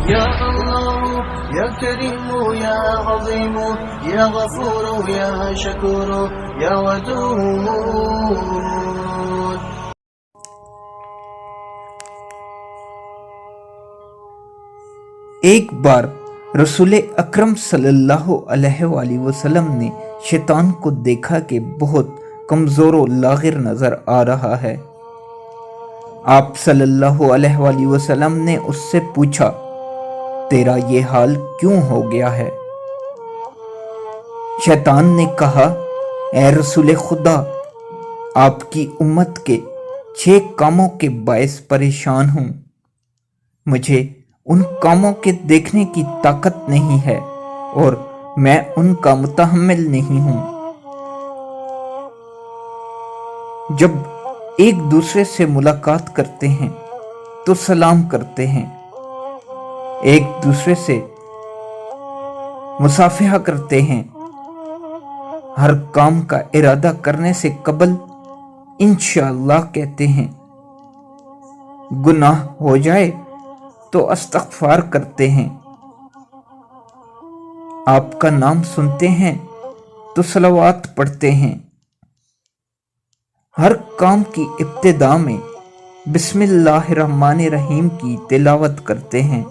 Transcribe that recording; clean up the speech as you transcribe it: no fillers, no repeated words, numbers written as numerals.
يا الله يا كريم يا عظيم يا غفور يا شكور يا ودود. ایک بار رسول اکرم صلی اللہ علیہ وآلہ وسلم نے شیطان کو دیکھا کہ بہت کمزور و لاغر نظر آ رہا ہے۔ آپ صلی اللہ علیہ وآلہ وسلم نے اس سے پوچھا، تیرا یہ حال کیوں ہو گیا ہے؟ شیطان نے کہا، اے رسول خدا، آپ کی امت کے 6 کاموں کے باعث پریشان ہوں۔ مجھے ان کاموں کے دیکھنے کی طاقت نہیں ہے اور میں ان کا متحمل نہیں ہوں۔ جب ایک دوسرے سے ملاقات کرتے ہیں تو سلام کرتے ہیں، ایک دوسرے سے مصافحہ کرتے ہیں، ہر کام کا ارادہ کرنے سے قبل انشاءاللہ کہتے ہیں، گناہ ہو جائے تو استغفار کرتے ہیں، آپ کا نام سنتے ہیں تو صلوات پڑھتے ہیں، ہر کام کی ابتدا میں بسم اللہ الرحمن الرحیم کی تلاوت کرتے ہیں،